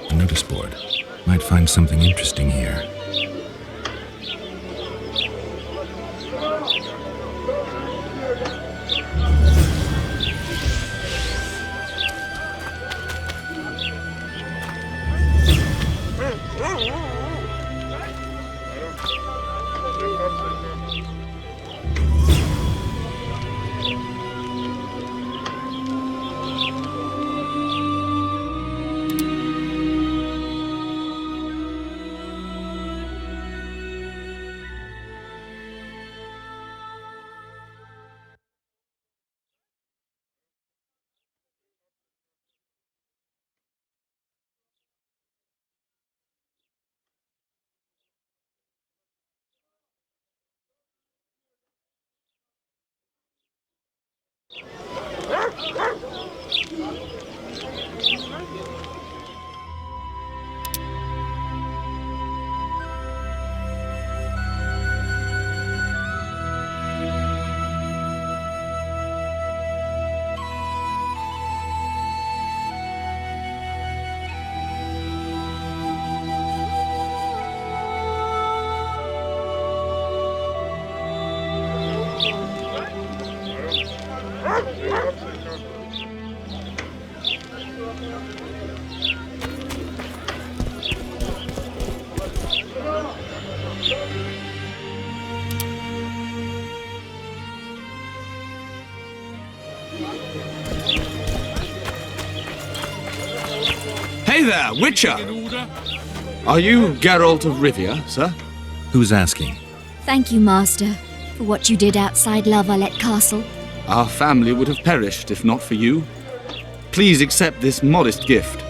A notice board. Might find something interesting here. Hey there, Witcher! Are you Geralt of Rivia, sir? Who's asking? Thank you, Master, for what you did outside La Valette Castle. Our family would have perished if not for you. Please accept this modest gift.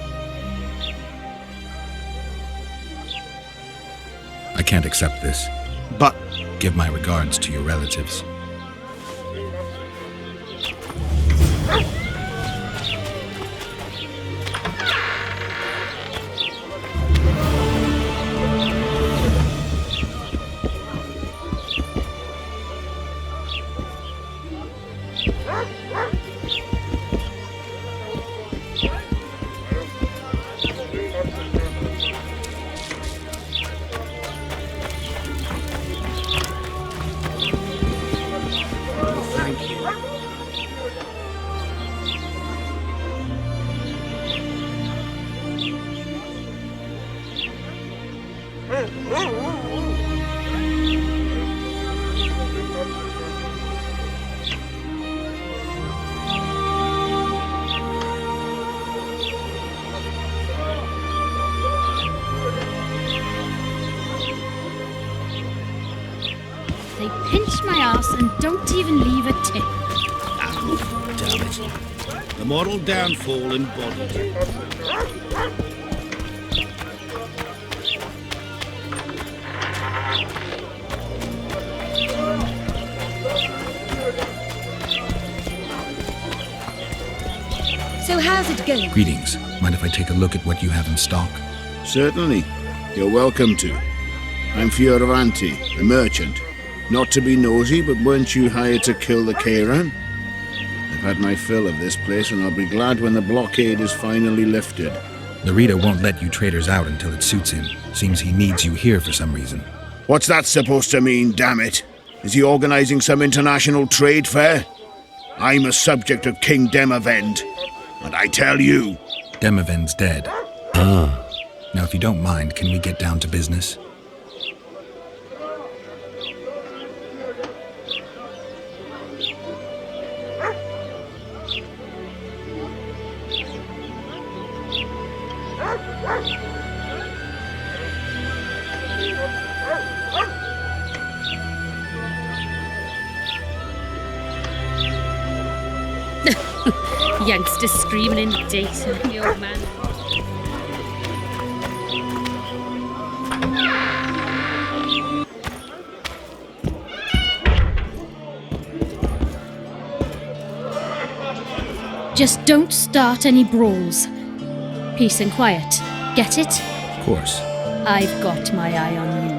I can't accept this. But Give my regards to your relatives. They pinch my ass and don't even leave a tip. Ah, damn it. The moral downfall embodied. So how's it going? Greetings. Mind if I take a look at what you have in stock? Certainly. You're welcome to. I'm Fioravanti, a merchant. Not to be nosy, but weren't you hired to kill the Kayran? I've had my fill of this place, and I'll be glad when the blockade is finally lifted. The reader won't let you traders out until it suits him. Seems he needs you here for some reason. What's that supposed to mean, damn it? Is he organizing some international trade fair? I'm a subject of King Demavend, and I tell you... Demavend's dead. Ah. Now, if you don't mind, can we get down to business? Youngster screaming in the daytime, the old man. Just don't start any brawls. Peace and quiet. Get it? Of course. I've got my eye on you.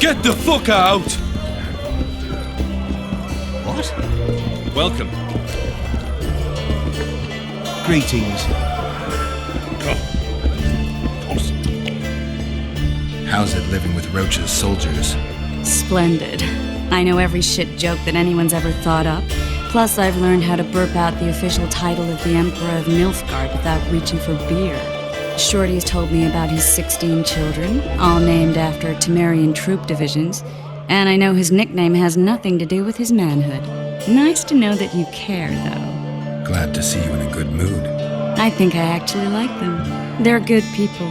Get the fuck out! What? Welcome. Greetings. How's it living with Roach's soldiers? Splendid. I know every shit joke that anyone's ever thought up. Plus, I've learned how to burp out the official title of the Emperor of Nilfgaard without reaching for beer. Shorty has told me about his 16 children, all named after Temerian troop divisions, and I know his nickname has nothing to do with his manhood. Nice to know that you care, though. Glad to see you in a good mood. I think I actually like them. They're good people.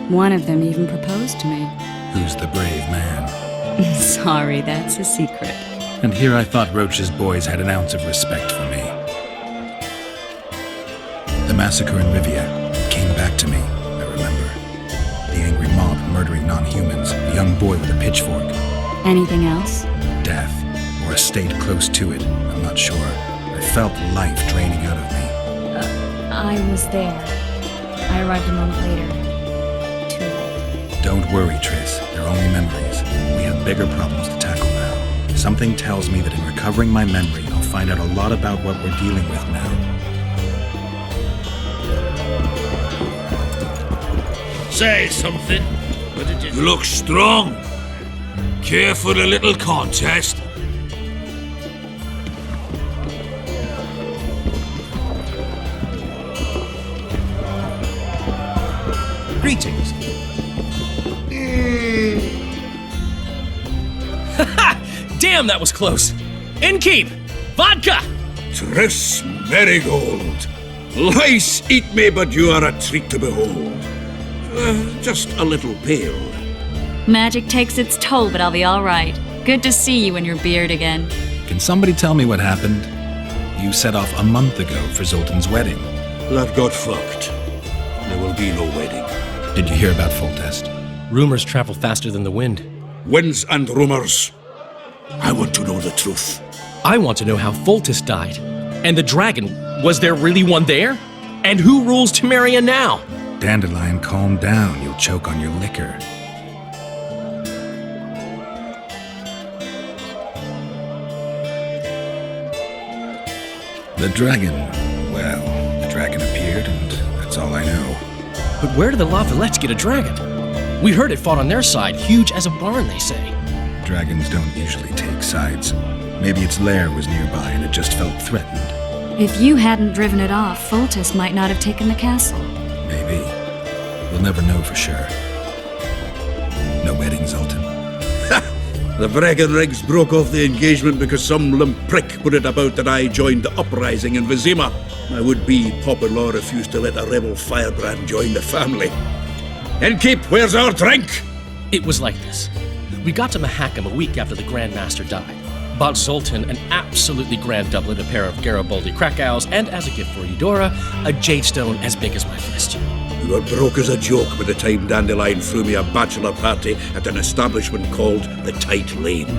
One of them even proposed to me. Who's the brave man? Sorry, that's a secret. And here I thought Roach's boys had an ounce of respect for me. The massacre in Rivia came back to me, I remember. The angry mob murdering non-humans, a young boy with a pitchfork. Anything else? Death, or a state close to it, I'm not sure. I felt life draining out of me. I was there. I arrived a month later. Too late. Don't worry, Triss. They're only memories. We have bigger problems to tackle now. Something tells me that in recovering my memory, I'll find out a lot about what we're dealing with now. Say something. What did you... You look strong. Care for a little contest? Greetings. Damn, that was close. Innkeep! Vodka! Triss Marigold. Lice eat me, but you are a treat to behold. Just a little pale. Magic takes its toll, but I'll be all right. Good to see you and your beard again. Can somebody tell me what happened? You set off a month ago for Zoltan's wedding. That got fucked. There will be no wedding. Did you hear about Foltest? Rumors travel faster than the wind. Winds and rumors. I want to know the truth. I want to know how Foltest died. And the dragon, was there really one there? And who rules Temeria now? Dandelion, calm down. You'll choke on your liquor. The dragon. Well, the dragon appeared, and that's all I know. But where did the Lavalettes get a dragon? We heard it fought on their side, huge as a barn, they say. Dragons don't usually take sides. Maybe its lair was nearby and it just felt threatened. If you hadn't driven it off, Foltest might not have taken the castle. Maybe. We'll never know for sure. No wedding, Zoltan. The Breckenrigs broke off the engagement because some limp prick put it about that I joined the uprising in Vizima. My would-be Popper-in-law refused to let a rebel firebrand join the family. Innkeep, where's our drink? It was like this. We got to Mahakam a week after the Grand Master died. Bought Zoltan an absolutely grand doublet, a pair of Garibaldi Krakau's, and as a gift for Eudora, a jade stone as big as my fist. We were broke as a joke by the time Dandelion threw me a bachelor party at an establishment called the Tight Lane.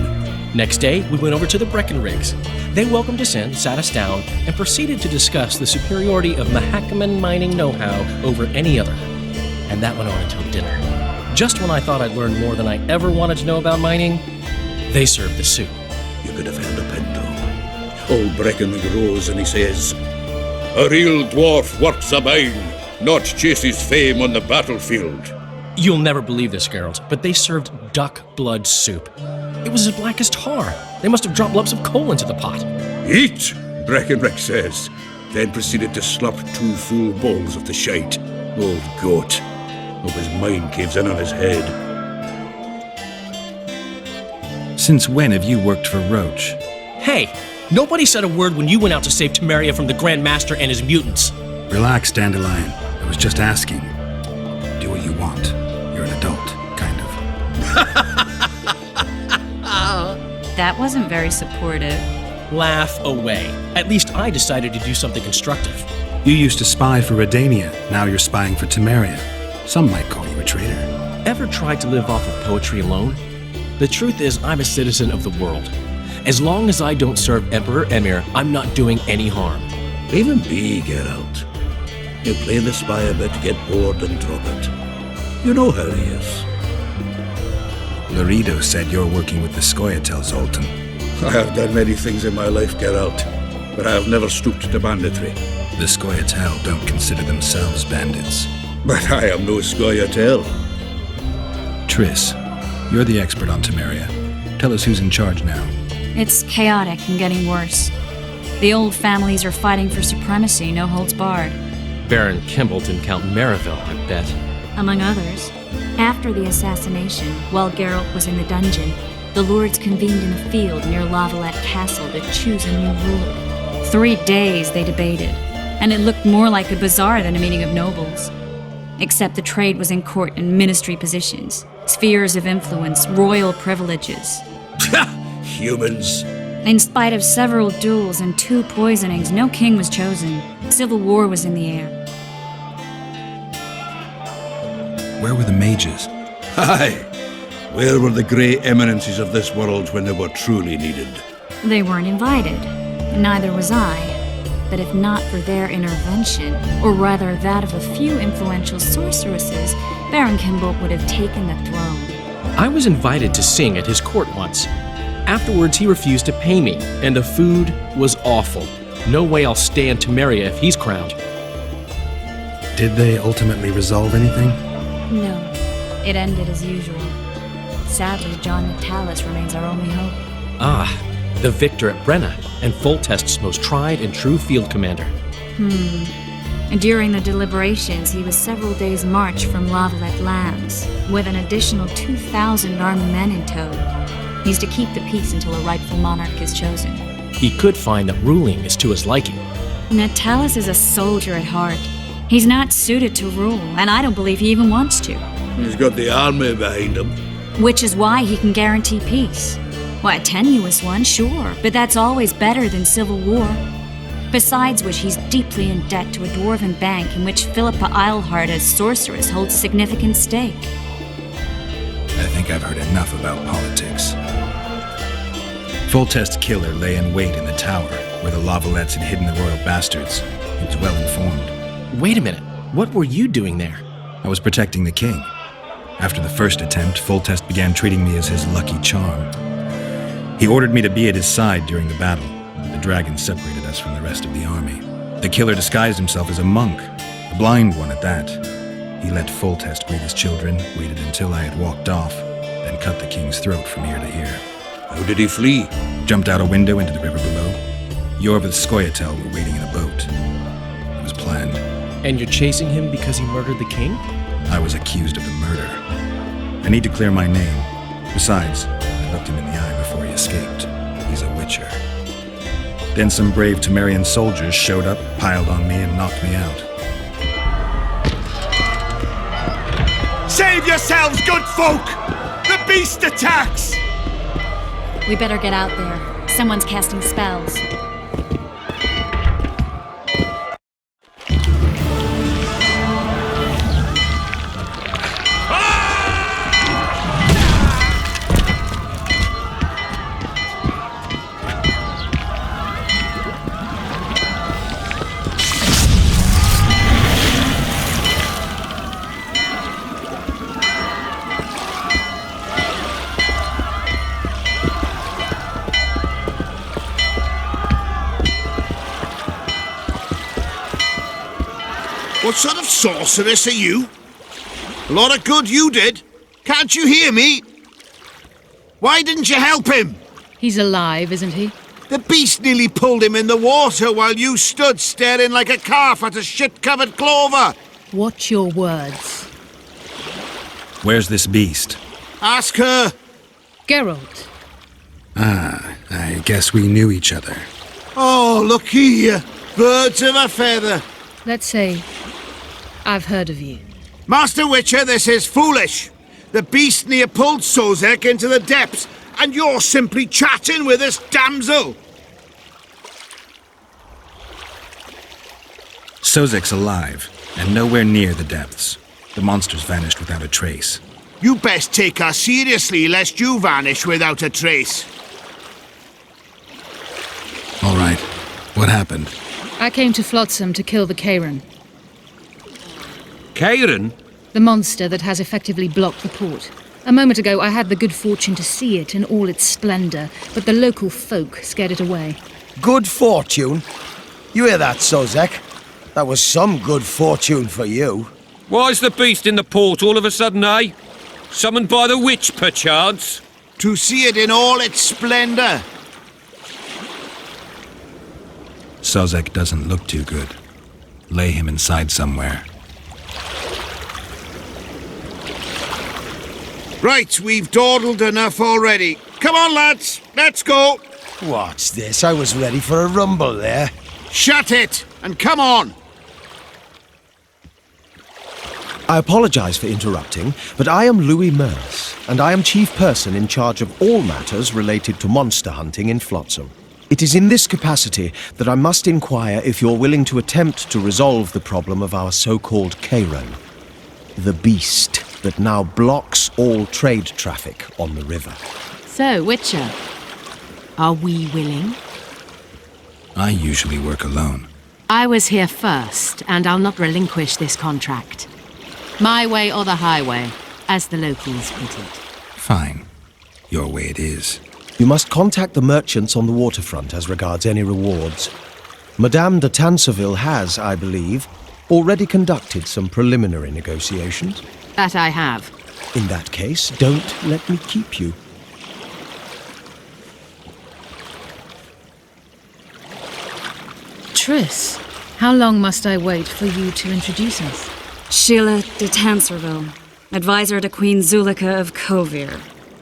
Next day, we went over to the Breckenrigs. They welcomed us in, sat us down, and proceeded to discuss the superiority of Mahakaman mining know-how over any other. And that went on until dinner. Just when I thought I'd learned more than I ever wanted to know about mining, they served the soup. You could have held a pinto. Old Breckenrig rose and he says, "A real dwarf works a mine, not chases fame on the battlefield." You'll never believe this, Geralt, but they served duck blood soup. It was as black as tar. They must have dropped lumps of coal into the pot. "Eat," Breckenrig says, then proceeded to slurp 2 full bowls of the shite. Old goat. Hope his mind caves in on his head. Since when have you worked for Roach? Hey, nobody said a word when you went out to save Temeria from the Grand Master and his mutants. Relax, Dandelion. I was just asking. Do what you want. You're an adult, kind of. That wasn't very supportive. Laugh away. At least I decided to do something constructive. You used to spy for Redania. Now you're spying for Temeria. Some might call you a traitor. Ever tried to live off of poetry alone? The truth is, I'm a citizen of the world. As long as I don't serve Emperor Emir, I'm not doing any harm. Leave him be, Geralt. You play the spy a bit, get bored and drop it. You know how he is. Laredo said you're working with the Scoia'tael, Zoltan. I have done many things in my life, Geralt, but I have never stooped to banditry. The Scoia'tael don't consider themselves bandits. But I am no Scoia'tael. Triss, you're the expert on Temeria. Tell us who's in charge now. It's chaotic and getting worse. The old families are fighting for supremacy, no holds barred. Baron Kimbolt and Count Merivale, I bet. Among others. After the assassination, while Geralt was in the dungeon, the lords convened in a field near Lavalette Castle to choose a new ruler. 3 days they debated, and it looked more like a bazaar than a meeting of nobles. Except the trade was in court and ministry positions, spheres of influence, royal privileges. Humans. In spite of several duels and 2 poisonings, no king was chosen. Civil war was in the air. Where were the mages? Aye. Where were the grey eminences of this world when they were truly needed? They weren't invited. Neither was I. But if not for their intervention, or rather that of a few influential sorceresses, Baron Kimbolt would have taken the throne. I was invited to sing at his court once. Afterwards, he refused to pay me, and the food was awful. No way I'll stay in Temeria if he's crowned. Did they ultimately resolve anything? No. It ended as usual. Sadly, John Natalis remains our only hope. Ah, the victor at Brenna, and Foltest's most tried and true field commander. During the deliberations, he was several days' march from Lavalette lands, with an additional 2,000 armed men in tow. He's to keep the peace until a rightful monarch is chosen. He could find that ruling is to his liking. Natalis is a soldier at heart. He's not suited to rule, and I don't believe he even wants to. He's got the army behind him. Which is why he can guarantee peace. Well, a tenuous one, sure, but that's always better than civil war. Besides which, he's deeply in debt to a dwarven bank in which Philippa Eilhart as sorceress holds significant stake. I think I've heard enough about politics. Foltest's killer lay in wait in the tower, where the Lavalettes had hidden the royal bastards. He was well informed. Wait a minute. What were you doing there? I was protecting the king. After the first attempt, Foltest began treating me as his lucky charm. He ordered me to be at his side during the battle. The dragon separated us from the rest of the army. The killer disguised himself as a monk, a blind one at that. He let Foltest greet his children, waited until I had walked off, then cut the king's throat from ear to ear. How did he flee? Jumped out a window into the river below. Yorva the Skoyatel were waiting in a boat. It was planned. And you're chasing him because he murdered the king? I was accused of the murder. I need to clear my name. Besides, I looked him in the eye before he escaped. He's a witcher. Then some brave Temerian soldiers showed up, piled on me, and knocked me out. Save yourselves, good folk! The beast attacks! We better get out there. Someone's casting spells. What sort of sorceress are you? A lot of good you did. Can't you hear me? Why didn't you help him? He's alive, isn't he? The beast nearly pulled him in the water while you stood staring like a calf at a shit-covered clover. Watch your words. Where's this beast? Ask her. Geralt. Ah, I guess we knew each other. Oh, look here. Birds of a feather. Let's say I've heard of you. Master Witcher, this is foolish. The beast near pulled Sozek into the depths, and you're simply chatting with this damsel. Sozek's alive, and nowhere near the depths. The monster's vanished without a trace. You best take her seriously, lest you vanish without a trace. All right, what happened? I came to Flotsam to kill the Kayran, Kayran? the monster that has effectively blocked the port. A moment ago, I had the good fortune to see it in all its splendor, but the local folk scared it away. Good fortune? You hear that, Sozek? That was some good fortune for you. Why's the beast in the port all of a sudden, eh? Summoned by the witch, perchance? To see it in all its splendor. Sozek doesn't look too good. Lay him inside somewhere. Right, we've dawdled enough already. Come on, lads, let's go. What's this? I was ready for a rumble there. Shut it, and come on. I apologize for interrupting, but I am Louis Merce, and I am chief person in charge of all matters related to monster hunting in Flotsam. It is in this capacity that I must inquire if you're willing to attempt to resolve the problem of our so-called Kayran, the beast that now blocks all trade traffic on the river. So, Witcher, are we willing? I usually work alone. I was here first, and I'll not relinquish this contract. My way or the highway, as the locals put it. Fine. Your way it is. You must contact the merchants on the waterfront as regards any rewards. Madame de Tanseville has, I believe, already conducted some preliminary negotiations. That I have. In that case, don't let me keep you. Triss, how long must I wait for you to introduce us? Sheila de Tanserville, advisor to Queen Zulika of Kovir.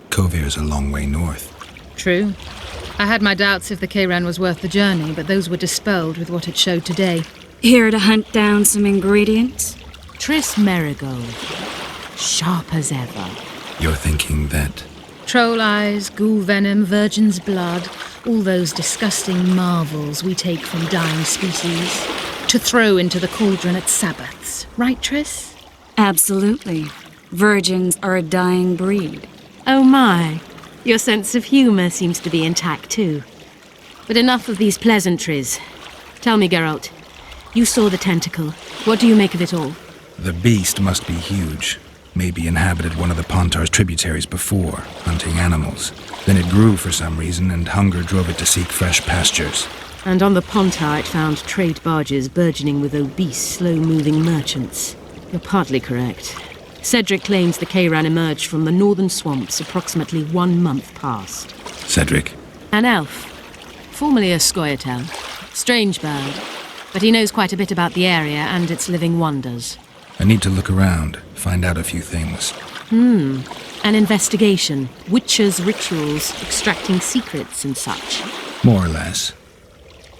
Kovir's a long way north. True. I had my doubts if the Kayran was worth the journey, but those were dispelled with what it showed today. Here to hunt down some ingredients? Triss Merigold, sharp as ever. You're thinking that... Troll eyes, ghoul venom, virgin's blood, all those disgusting marvels we take from dying species to throw into the cauldron at Sabbaths. Right, Triss? Absolutely. Virgins are a dying breed. Oh my. Your sense of humour seems to be intact too. But enough of these pleasantries. Tell me, Geralt, you saw the tentacle. What do you make of it all? The beast must be huge. Maybe inhabited one of the Pontar's tributaries before, hunting animals. Then it grew for some reason, and hunger drove it to seek fresh pastures. And on the Pontar it found trade barges burgeoning with obese, slow-moving merchants. You're partly correct. Cedric claims the Kayran emerged from the northern swamps approximately 1 month past. Cedric? An elf. Formerly a Scoia'tael. Strange bird. But he knows quite a bit about the area and its living wonders. I need to look around, find out a few things. An investigation. Witches' rituals, extracting secrets and such. More or less.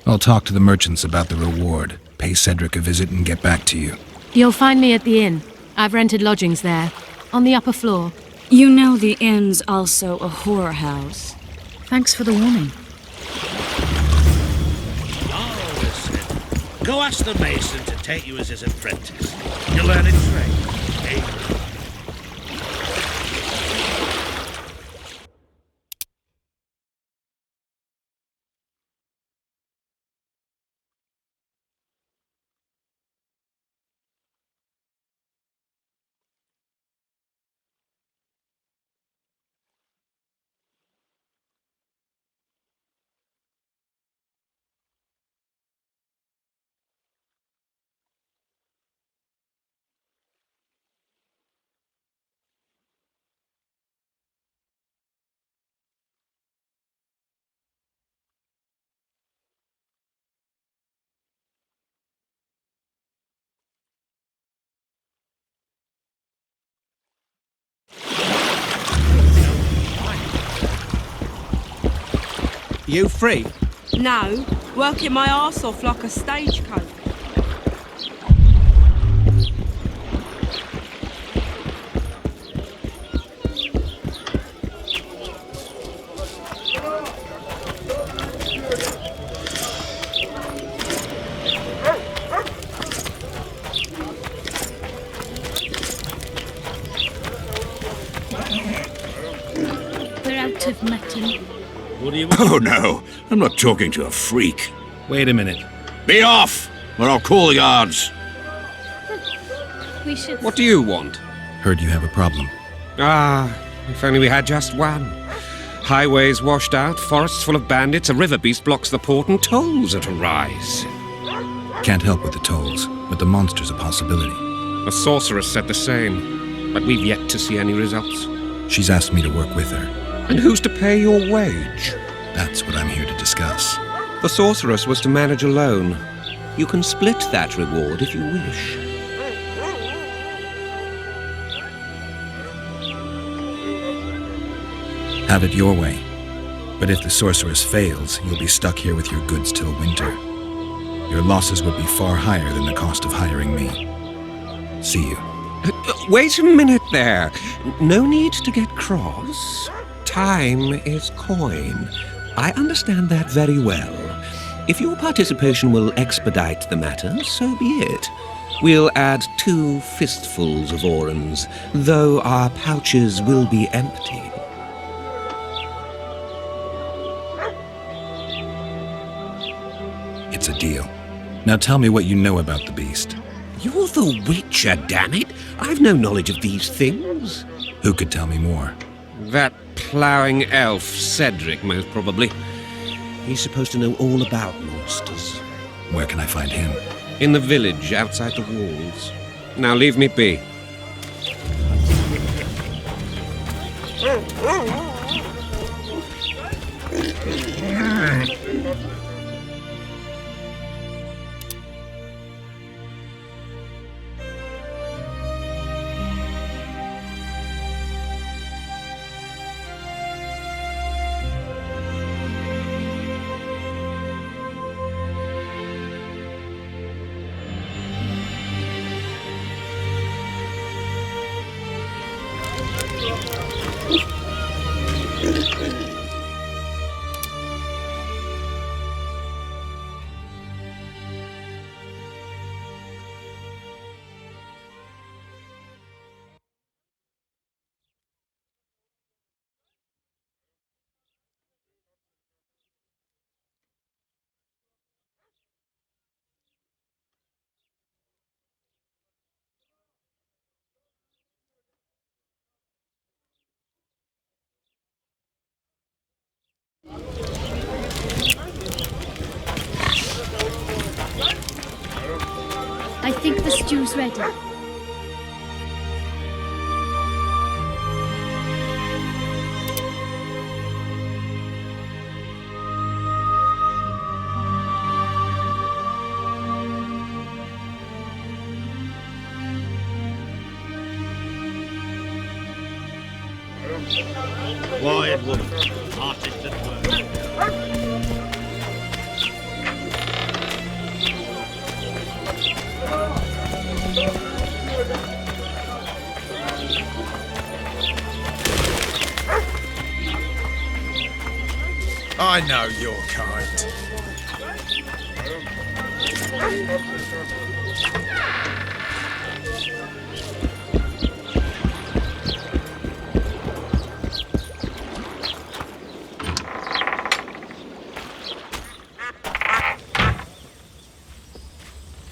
I'll talk to the merchants about the reward, pay Cedric a visit and get back to you. You'll find me at the inn. I've rented lodgings there, on the upper floor. You know the inn's also a whorehouse. Thanks for the warning. Oh, listen. Go ask the mason to take you as his apprentice. You'll learn a trade, eh? You free? No, working my arse off like a stagecoach. They're out of metal. What do you Oh no, I'm not talking to a freak. Wait a minute. Be off, or I'll call the guards. We should... What do you want? Heard you have a problem. Ah, if only we had just one. Highways washed out, forests full of bandits, a river beast blocks the port, and tolls at a rise. Can't help with the tolls, but the monster's a possibility. A sorceress said the same, but we've yet to see any results. She's asked me to work with her. And who's to pay your wage? That's what I'm here to discuss. The sorceress was to manage alone. You can split that reward if you wish. Have it your way. But if the sorceress fails, you'll be stuck here with your goods till winter. Your losses would be far higher than the cost of hiring me. See you. Wait a minute there. No need to get cross. Time is coin. I understand that very well. If your participation will expedite the matter, so be it. We'll add 2 fistfuls of orans, though our pouches will be empty. It's a deal. Now tell me what you know about the beast. You're the Witcher, damn it! I've no knowledge of these things. Who could tell me more? That ploughing elf, Cedric, most probably. He's supposed to know all about monsters. Where can I find him? In the village, outside the walls. Now leave me be. I think the stew's ready. Quiet, woman. Artist at work. I know your kind.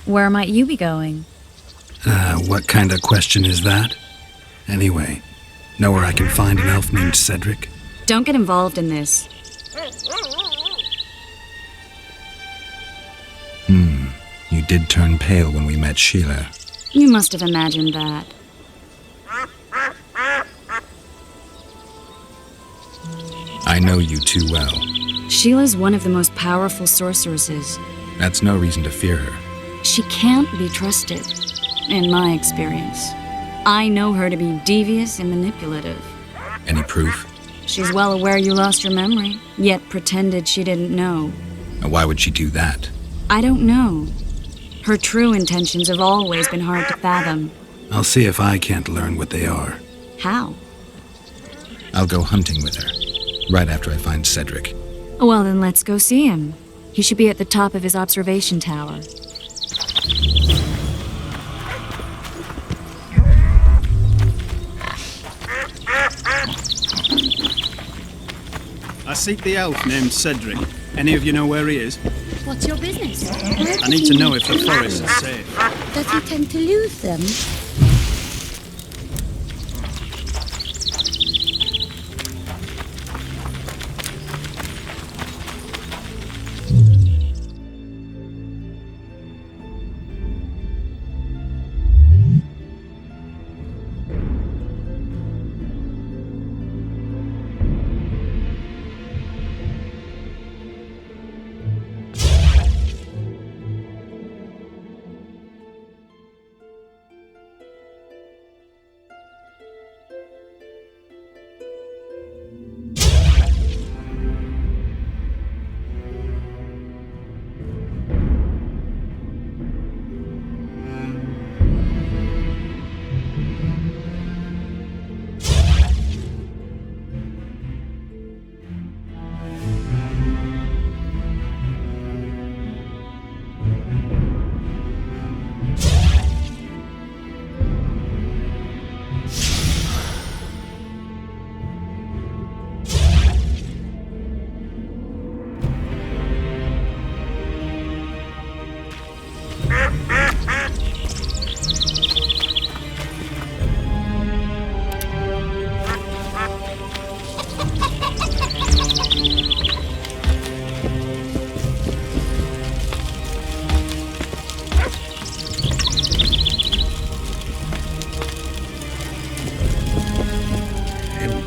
Where might you be going? What kind of question is that? Anyway, know where I can find an elf named Cedric? Don't get involved in this. You did turn pale when we met Sheila. You must have imagined that. I know you too well. Sheila's one of the most powerful sorceresses. That's no reason to fear her. She can't be trusted, in my experience. I know her to be devious and manipulative. Any proof? She's well aware you lost your memory, yet pretended she didn't know. Why would she do that? I don't know. Her true intentions have always been hard to fathom. I'll see if I can't learn what they are. How? I'll go hunting with her, right after I find Cedric. Well, then let's go see him. He should be at the top of his observation tower. I seek the elf named Cedric. Any of you know where he is? What's your business? I need to know if the forest is safe. Does he tend to lose them?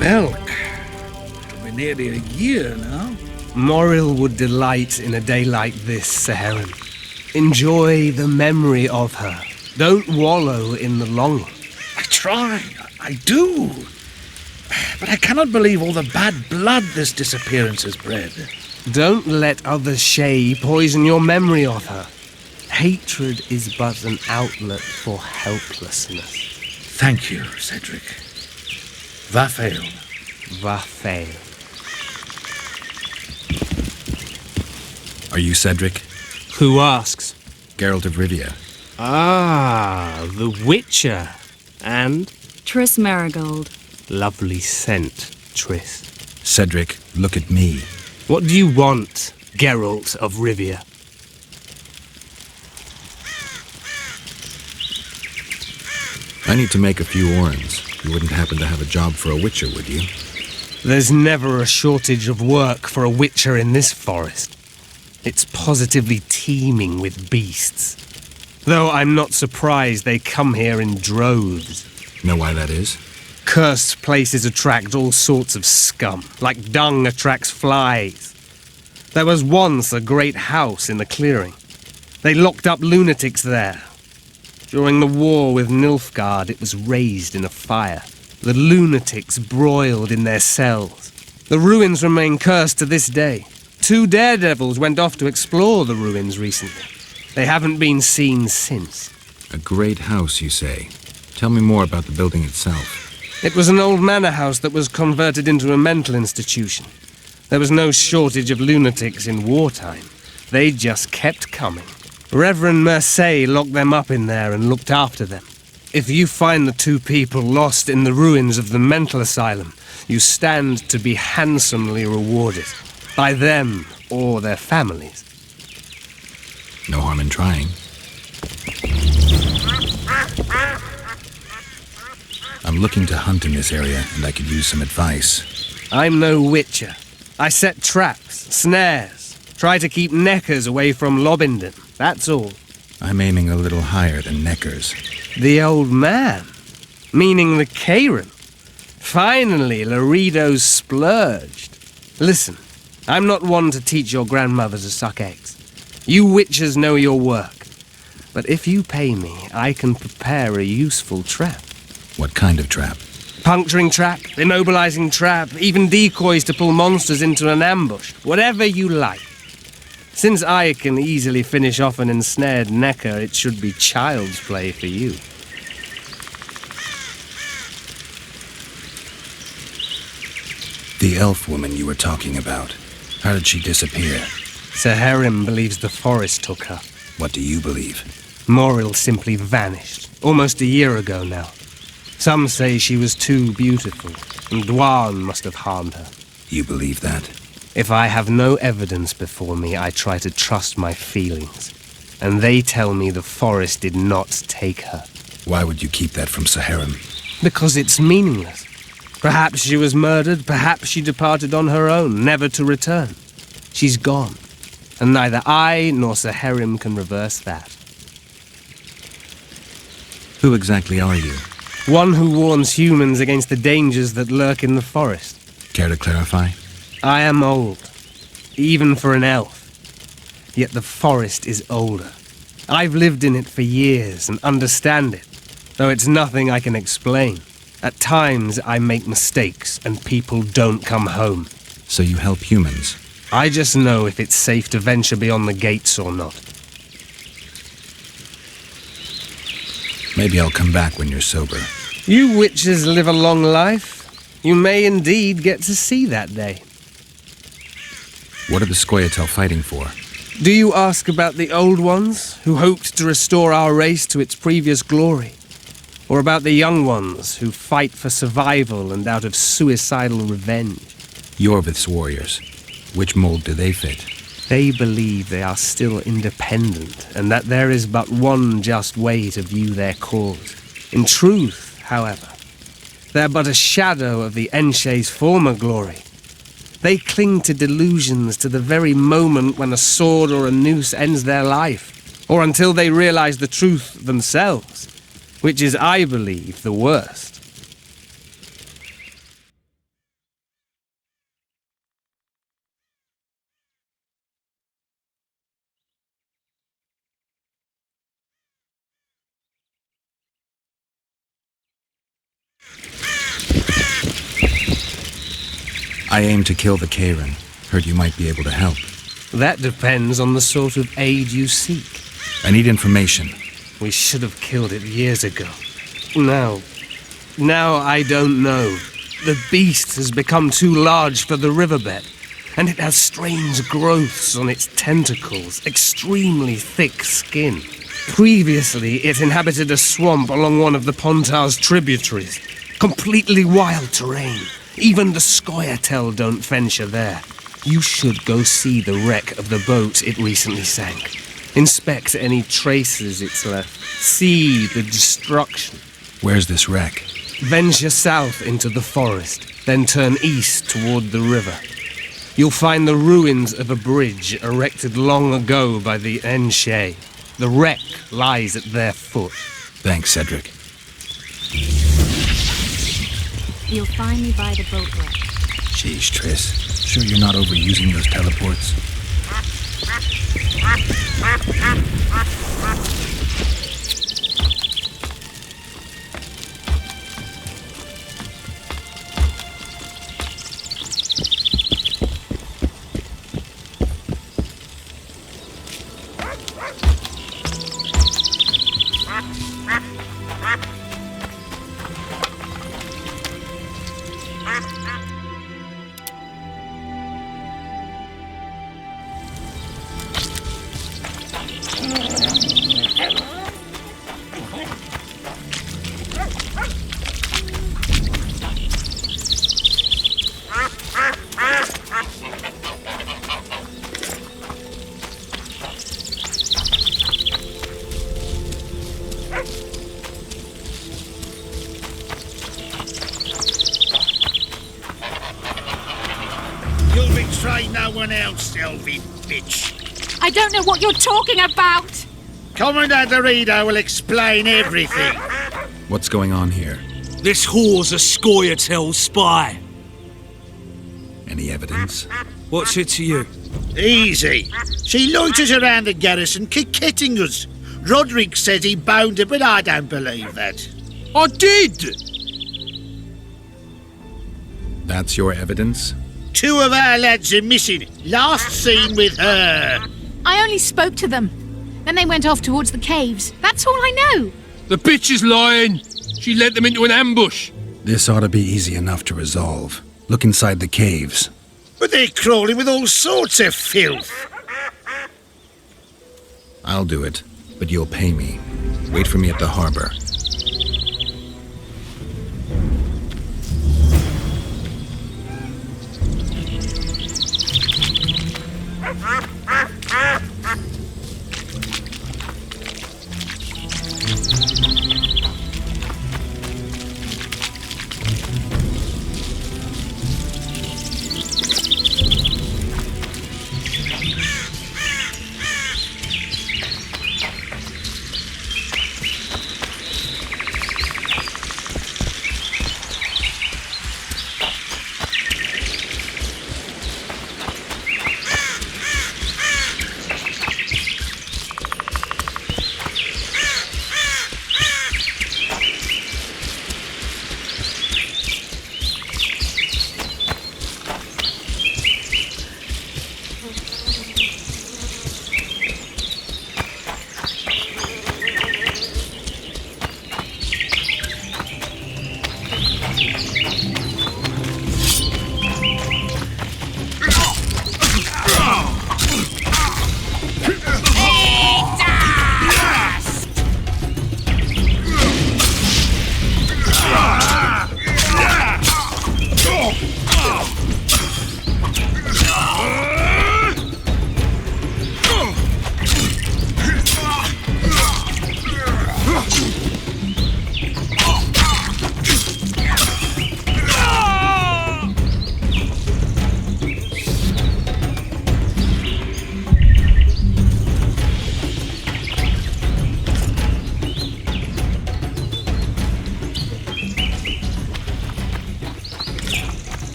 Belk. It'll be nearly a year now. Moril would delight in a day like this, Kayran. Enjoy the memory of her. Don't wallow in the longing. I try. I do. But I cannot believe all the bad blood this disappearance has bred. Don't let other Shay poison your memory of her. Hatred is but an outlet for helplessness. Thank you, Cedric. Vafail. Vafail. Are you Cedric? Who asks? Geralt of Rivia. Ah, the Witcher. And? Triss Marigold. Lovely scent, Triss. Cedric, look at me. What do you want, Geralt of Rivia? I need to make a few orens. You wouldn't happen to have a job for a witcher, would you? There's never a shortage of work for a witcher in this forest. It's positively teeming with beasts. Though I'm not surprised they come here in droves. Know why that is? Cursed places attract all sorts of scum, like dung attracts flies. There was once a great house in the clearing. They locked up lunatics there. During the war with Nilfgaard, it was raised in a fire. The lunatics broiled in their cells. The ruins remain cursed to this day. 2 daredevils went off to explore the ruins recently. They haven't been seen since. A great house, you say. Tell me more about the building itself. It was an old manor house that was converted into a mental institution. There was no shortage of lunatics in wartime. They just kept coming. Reverend Mercier locked them up in there and looked after them. If you find the 2 people lost in the ruins of the mental asylum, you stand to be handsomely rewarded. By them or their families. No harm in trying. I'm looking to hunt in this area, and I could use some advice. I'm no witcher. I set traps, snares, try to keep neckers away from Lobindon, that's all. I'm aiming a little higher than neckers. The old man? Meaning the Kayran? Finally, Laredo's splurged. Listen, I'm not one to teach your grandmother to suck eggs. You witchers know your work. But if you pay me, I can prepare a useful trap. What kind of trap? Puncturing trap, immobilizing trap, even decoys to pull monsters into an ambush. Whatever you like. Since I can easily finish off an ensnared necker, it should be child's play for you. The elf woman you were talking about. How did she disappear? Saharim believes the forest took her. What do you believe? Moril simply vanished, almost a year ago now. Some say she was too beautiful, and Dwan must have harmed her. You believe that? If I have no evidence before me, I try to trust my feelings. And they tell me the forest did not take her. Why would you keep that from Saharim? Because it's meaningless. Perhaps she was murdered, perhaps she departed on her own, never to return. She's gone, and neither I nor Saharim can reverse that. Who exactly are you? One who warns humans against the dangers that lurk in the forest. Care to clarify? I am old, even for an elf. Yet the forest is older. I've lived in it for years and understand it, though it's nothing I can explain. At times I make mistakes and people don't come home. So you help humans? I just know if it's safe to venture beyond the gates or not. Maybe I'll come back when you're sober. You witches live a long life. You may indeed get to see that day. What are the Scoia'tael fighting for? Do you ask about the old ones, who hoped to restore our race to its previous glory? Or about the young ones, who fight for survival and out of suicidal revenge? Yorvith's warriors. Which mold do they fit? They believe they are still independent, and that there is but one just way to view their cause. In truth, however, they're but a shadow of the Enshe's former glory. They cling to delusions to the very moment when a sword or a noose ends their life, or until they realize the truth themselves, which is, I believe, the worst. I aim to kill the Kayran. Heard you might be able to help. That depends on the sort of aid you seek. I need information. We should have killed it years ago. Now I don't know. The beast has become too large for the riverbed, and it has strange growths on its tentacles, extremely thick skin. Previously, it inhabited a swamp along one of the Pontar's tributaries. Completely wild terrain. Even the Scoia'tael don't venture there. You should go see the wreck of the boat it recently sank. Inspect any traces it's left. See the destruction. Where's this wreck? Venture south into the forest, then turn east toward the river. You'll find the ruins of a bridge erected long ago by the Enshe. The wreck lies at their foot. Thanks, Cedric. You'll find me by the boat wreck. Jeez, Triss. Sure you're not overusing those teleports? You'll betray no one else, Elvin bitch. I don't know what you're talking about! Commandant Dorito will explain everything. What's going on here? This whore's a Scoia'tael spy. Any evidence? What's it to you? Easy. She loiters around the garrison, kick-kitting us. Roderick says he bound her, but I don't believe that. I did! That's your evidence? 2 of our lads are missing. Last seen with her. I only spoke to them. Then they went off towards the caves. That's all I know. The bitch is lying. She led them into an ambush. This ought to be easy enough to resolve. Look inside the caves. But they're crawling with all sorts of filth. I'll do it, but you'll pay me. Wait for me at the harbor.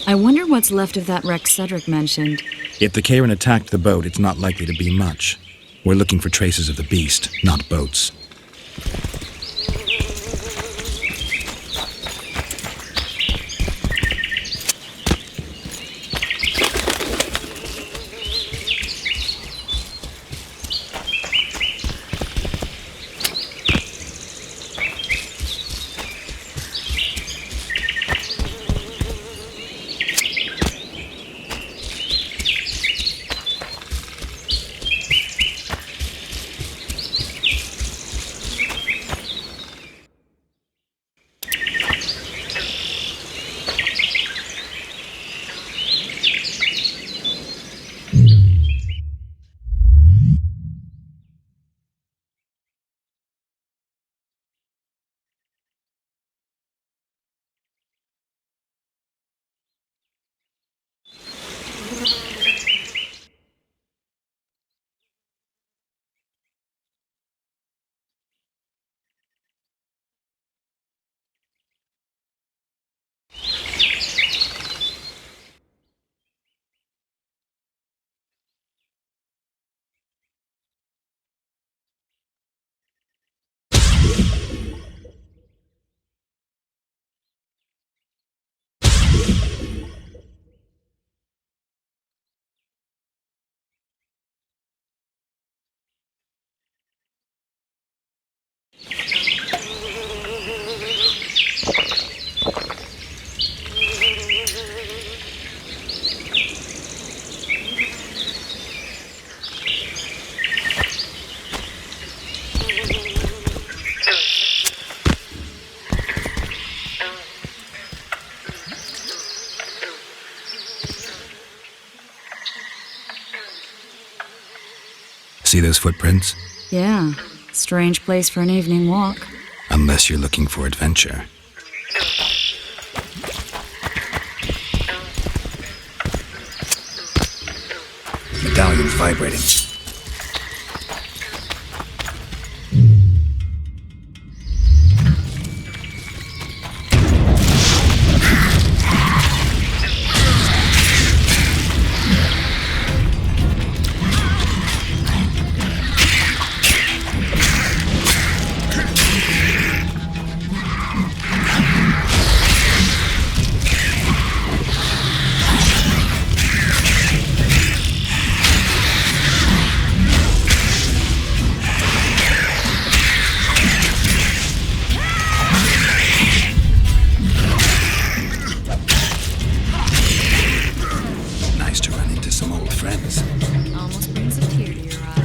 I wonder what's left of that wreck Cedric mentioned. If the Kayran attacked the boat, it's not likely to be much. We're looking for traces of the beast, not boats. See those footprints? Yeah, strange place for an evening walk. Unless you're looking for adventure. Medallion's vibrating. Almost brings a tear to your eye.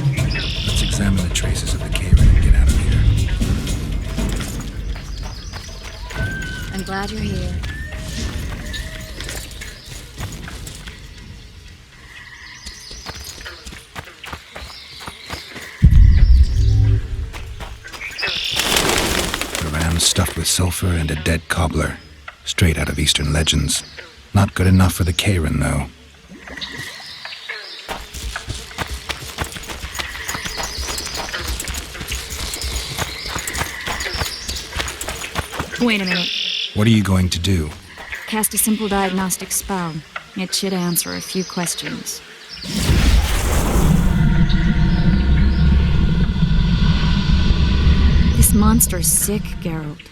Let's examine the traces of the Kayran and get out of here. I'm glad you're here. A ram stuffed with sulfur and a dead cobbler. Straight out of Eastern legends. Not good enough for the Kayran, though. Wait a minute. What are you going to do? Cast a simple diagnostic spell. It should answer a few questions. This monster's sick, Geralt.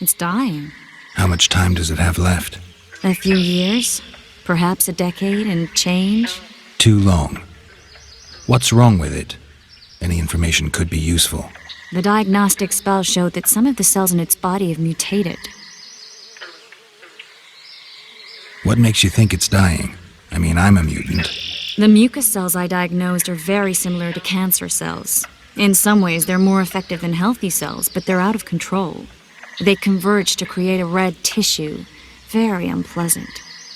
It's dying. How much time does it have left? A few years? Perhaps a decade and change? Too long. What's wrong with it? Any information could be useful. The diagnostic spell showed that some of the cells in its body have mutated. What makes you think it's dying? I mean, I'm a mutant. The mucus cells I diagnosed are very similar to cancer cells. In some ways, they're more effective than healthy cells, but they're out of control. They converge to create a red tissue. Very unpleasant.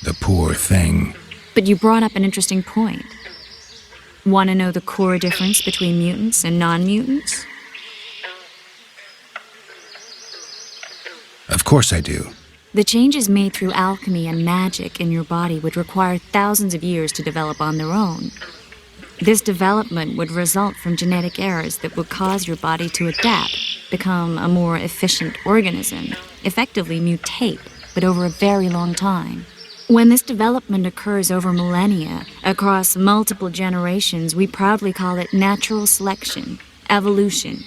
The poor thing. But you brought up an interesting point. Want to know the core difference between mutants and non-mutants? Of course I do. The changes made through alchemy and magic in your body would require thousands of years to develop on their own. This development would result from genetic errors that would cause your body to adapt, become a more efficient organism, effectively mutate, but over a very long time. When this development occurs over millennia, across multiple generations, we proudly call it natural selection, evolution.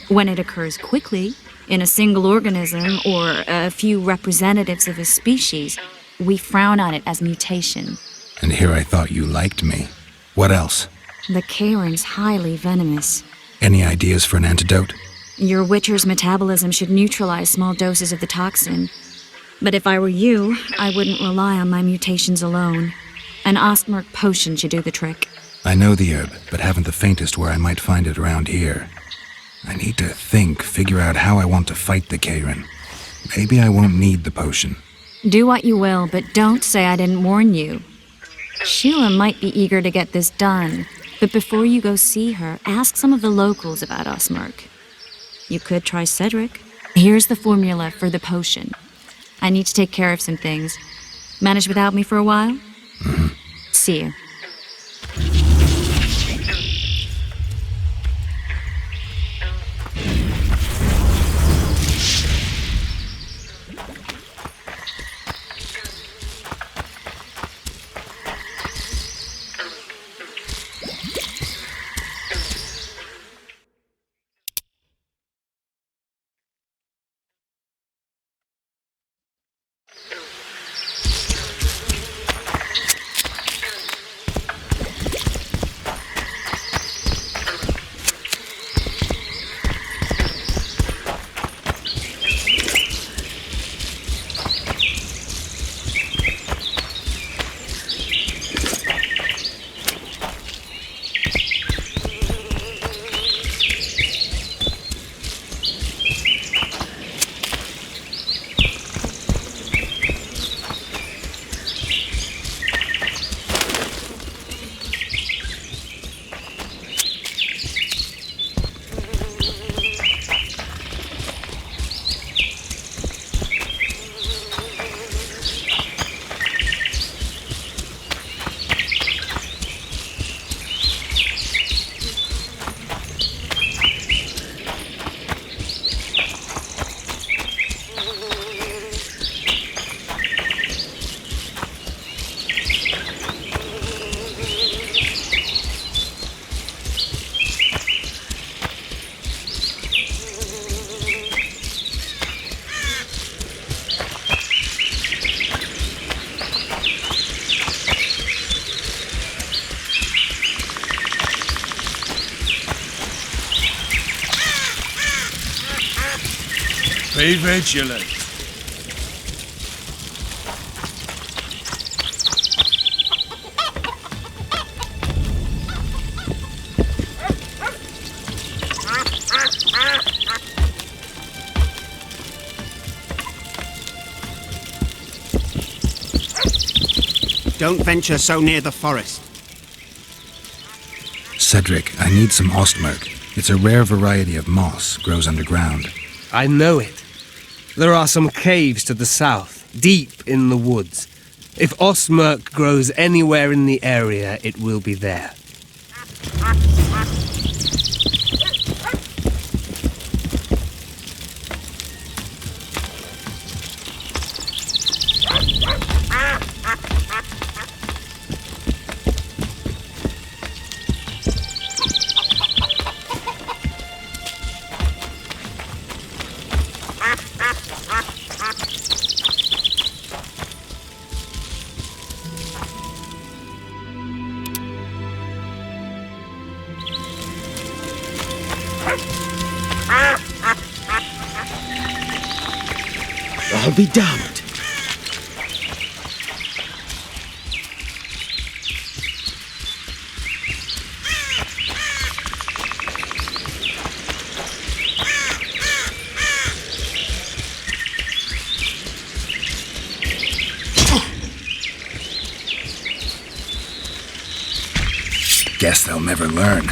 When it occurs quickly, in a single organism or a few representatives of a species, we frown on it as mutation. And here I thought you liked me. What else? The Kayran's highly venomous. Any ideas for an antidote? Your Witcher's metabolism should neutralize small doses of the toxin. But if I were you, I wouldn't rely on my mutations alone. An Ostmurk potion should do the trick. I know the herb, but haven't the faintest where I might find it around here. I need to figure out how I want to fight the Kayran. Maybe I won't need the potion. Do what you will, but don't say I didn't warn you. Sheila might be eager to get this done, but before you go see her, ask some of the locals about Ostmurk. You could try Cedric. Here's the formula for the potion. I need to take care of some things. Manage without me for a while? Mm-hmm. See you. Be vigilant. Don't venture so near the forest. Cedric, I need some Ostmurk. It's a rare variety of moss, grows underground. I know it. There are some caves to the south, deep in the woods. If Ostmurk grows anywhere in the area, it will be there. I'll be damned. Guess they'll never learn.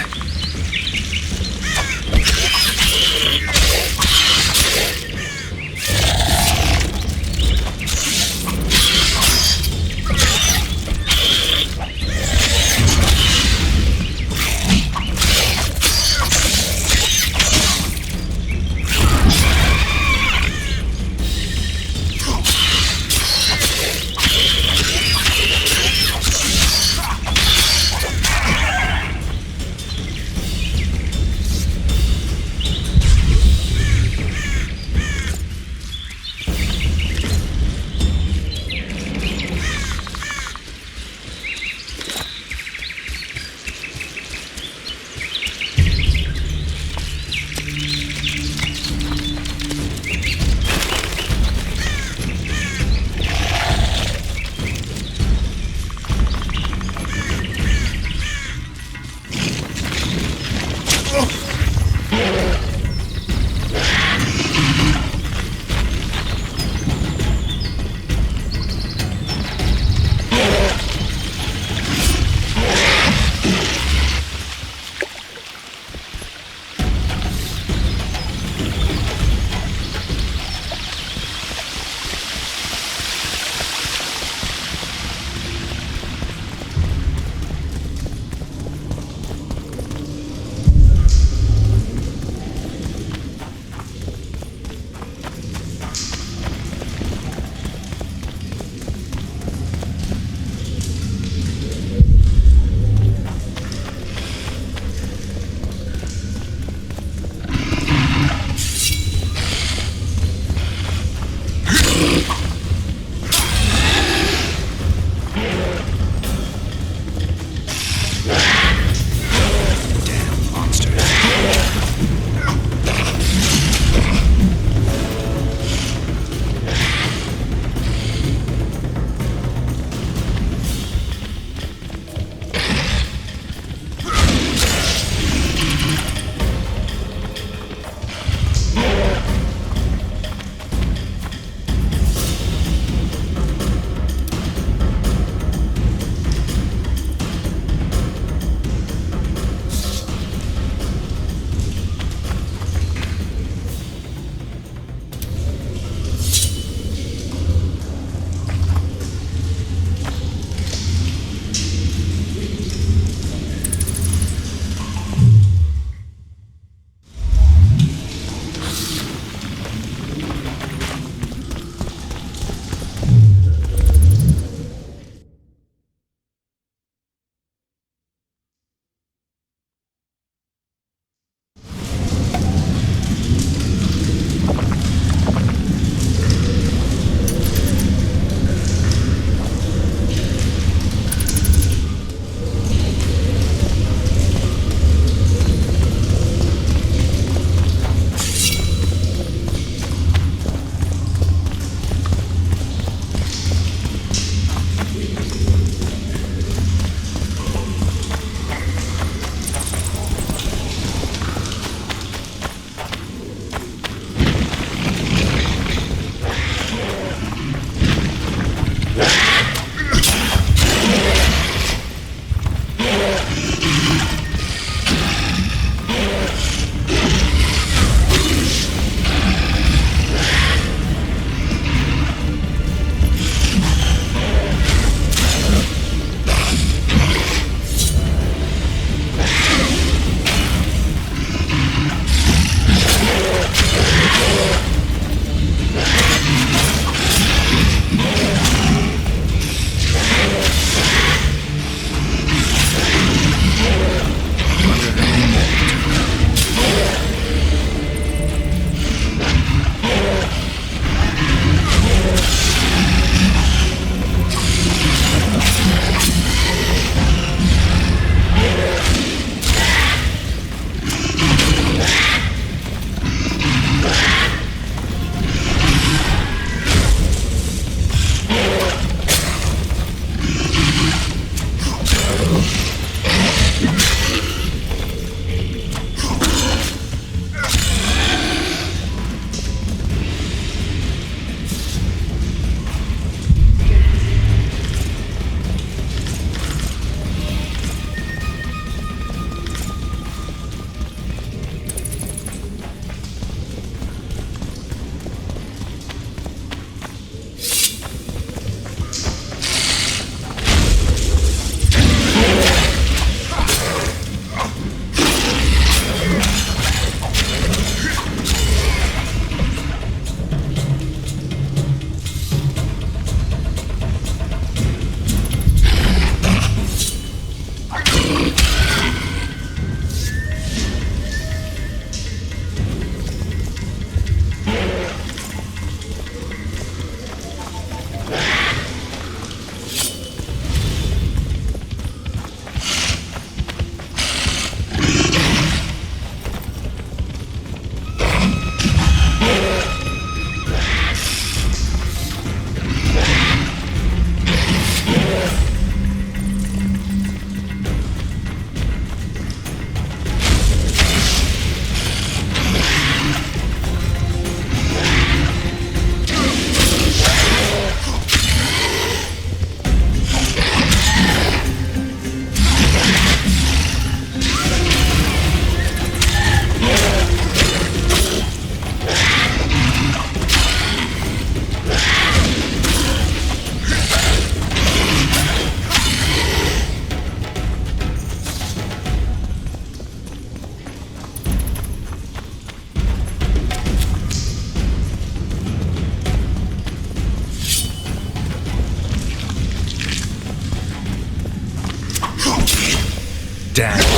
Damn.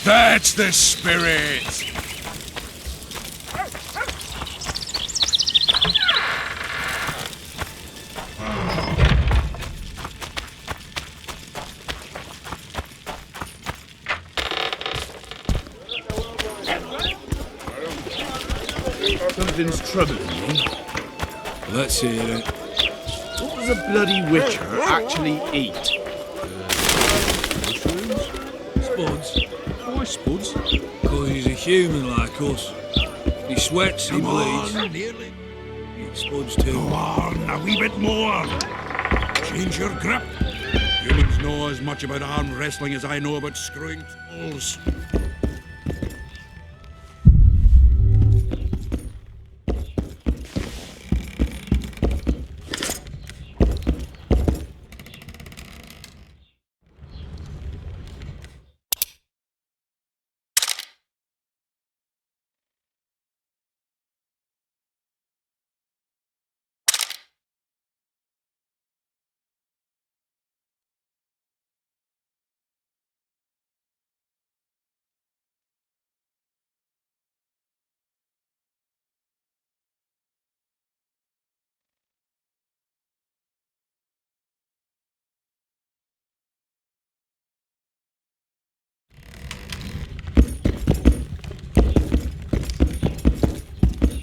That's the spirit! Something's troubling me. Let's hear it. What does a bloody witcher actually eat? Spuds. Why spuds? Because he's a human like us. He sweats, he bleeds. He eats spuds too. Go on, a wee bit more. Change your grip. Humans know as much about arm wrestling as I know about screwing trolls.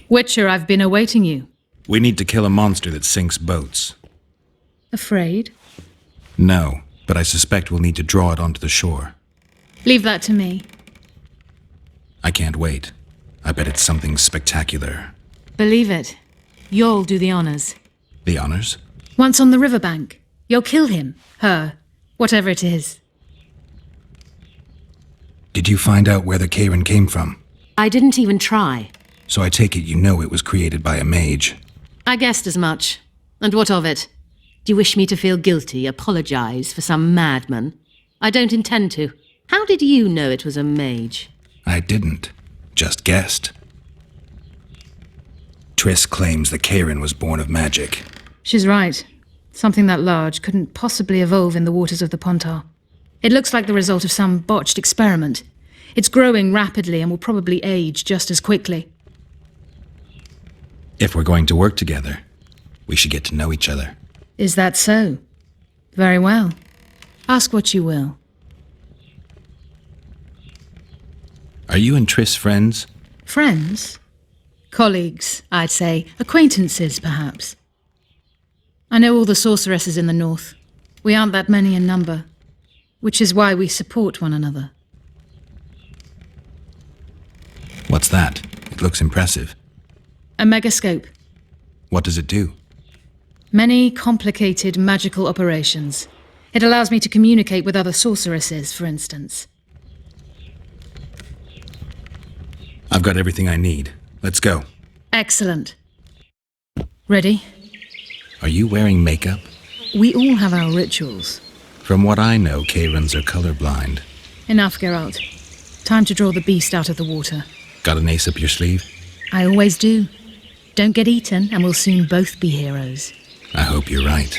Witcher, I've been awaiting you. We need to kill a monster that sinks boats. Afraid? No, but I suspect we'll need to draw it onto the shore. Leave that to me. I can't wait. I bet it's something spectacular. Believe it. You'll do the honors. The honors? Once on the riverbank, you'll kill him, her, whatever it is. Did you find out where the Kayran came from? I didn't even try. So I take it you know it was created by a mage. I guessed as much. And what of it? Do you wish me to feel guilty, apologize for some madman? I don't intend to. How did you know it was a mage? I didn't. Just guessed. Triss claims the Kayran was born of magic. She's right. Something that large couldn't possibly evolve in the waters of the Pontar. It looks like the result of some botched experiment. It's growing rapidly and will probably age just as quickly. If we're going to work together, we should get to know each other. Is that so? Very well. Ask what you will. Are you and Triss friends? Friends? Colleagues, I'd say. Acquaintances, perhaps. I know all the sorceresses in the north. We aren't that many in number, which is why we support one another. What's that? It looks impressive. A megascope. What does it do? Many complicated magical operations. It allows me to communicate with other sorceresses, for instance. I've got everything I need. Let's go. Excellent. Ready? Are you wearing makeup? We all have our rituals. From what I know, Kayrans are colorblind. Enough, Geralt. Time to draw the beast out of the water. Got an ace up your sleeve? I always do. Don't get eaten, and we'll soon both be heroes. I hope you're right.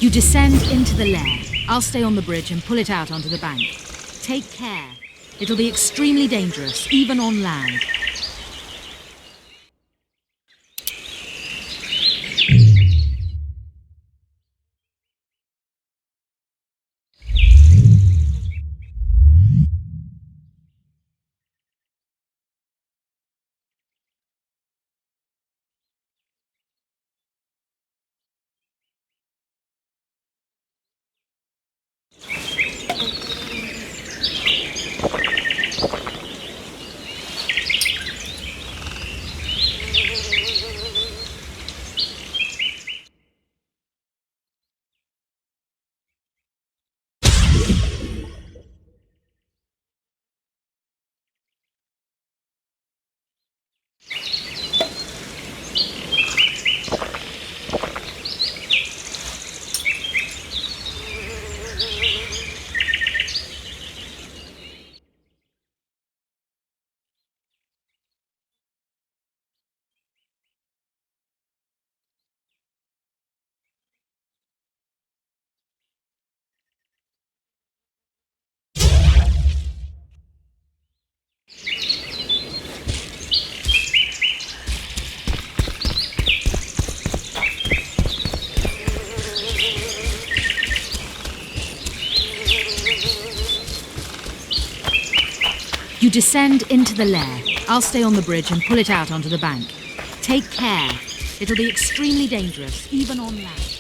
You descend into the lair. I'll stay on the bridge and pull it out onto the bank. Take care. It'll be extremely dangerous, even on land. You descend into the lair. I'll stay on the bridge and pull it out onto the bank. Take care. It'll be extremely dangerous, even on land.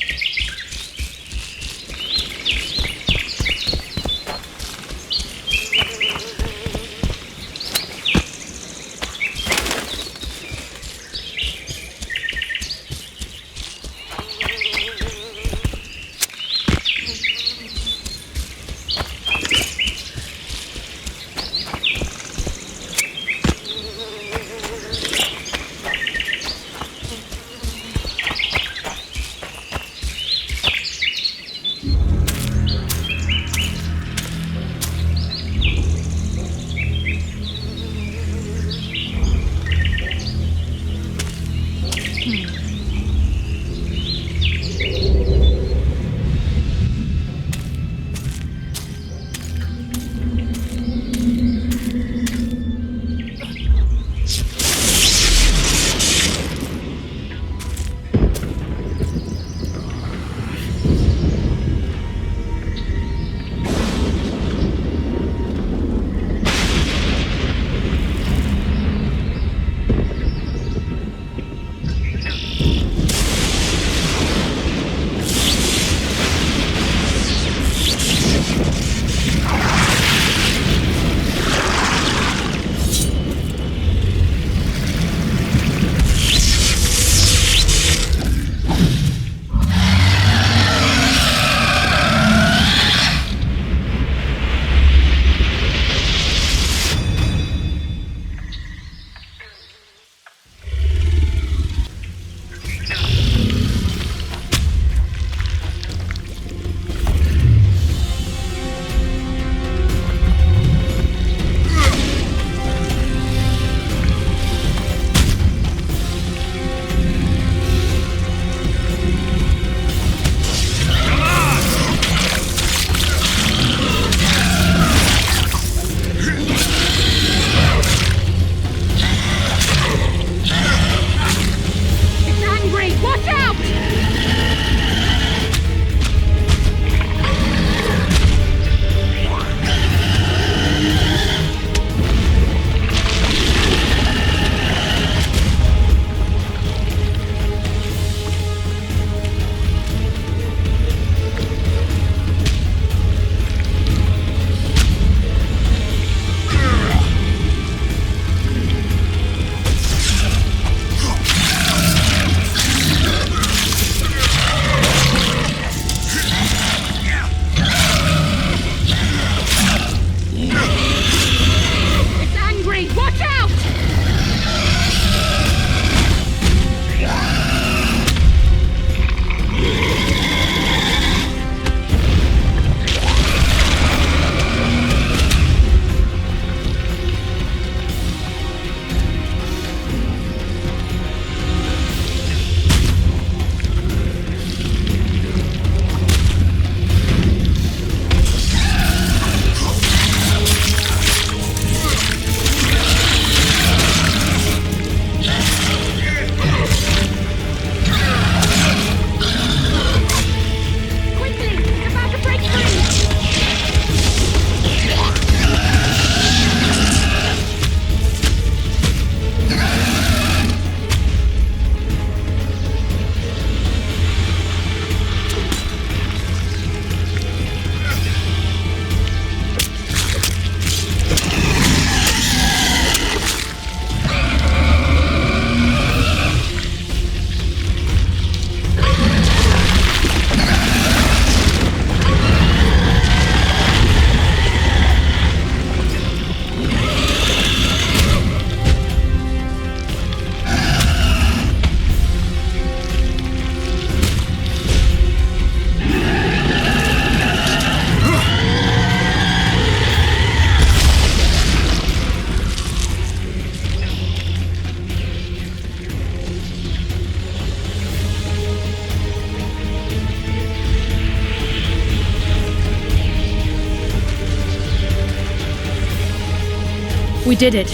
We did it.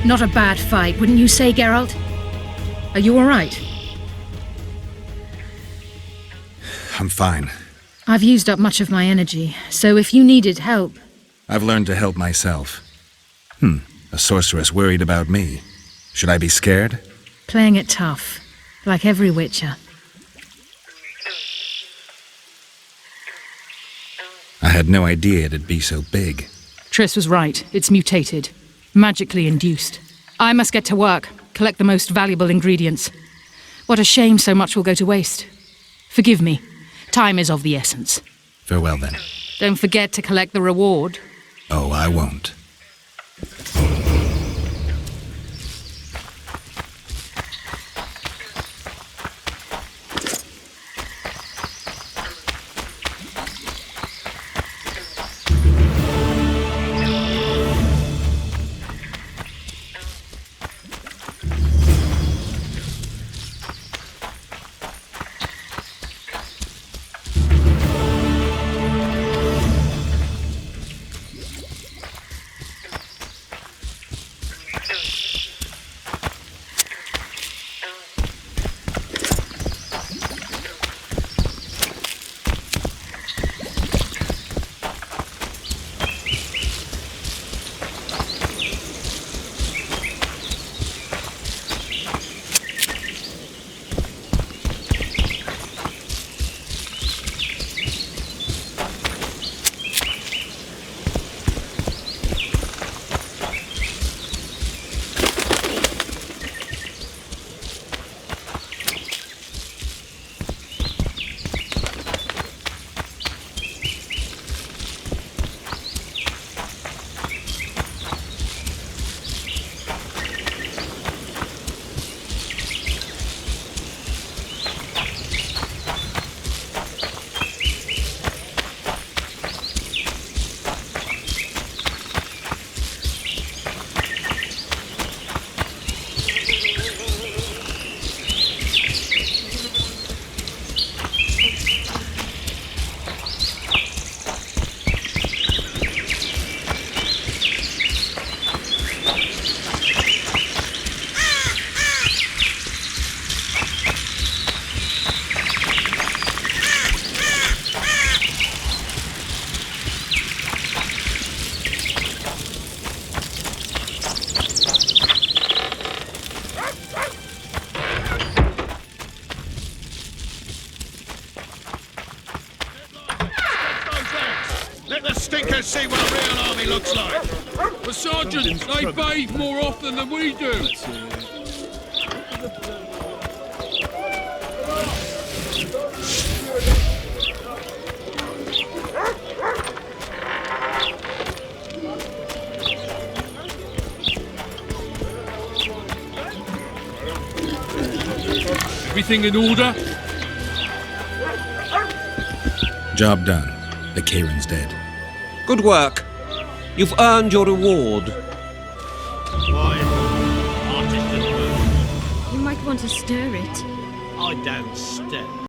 Not a bad fight, wouldn't you say, Geralt? Are you all right? I'm fine. I've used up much of my energy, so if you needed help... I've learned to help myself. A sorceress worried about me. Should I be scared? Playing it tough, like every witcher. I had no idea it'd be so big. Triss was right. It's mutated. Magically induced. I must get to work, collect the most valuable ingredients. What a shame so much will go to waste. Forgive me. Time is of the essence. Farewell, then. Don't forget to collect the reward. Oh, I won't. Stinkers see what a real army looks like. But Sergeant, they bathe more often than we do. Everything in order? Job done. The Kayran's dead. Good work. You've earned your reward. You might want to stir it. I don't stir.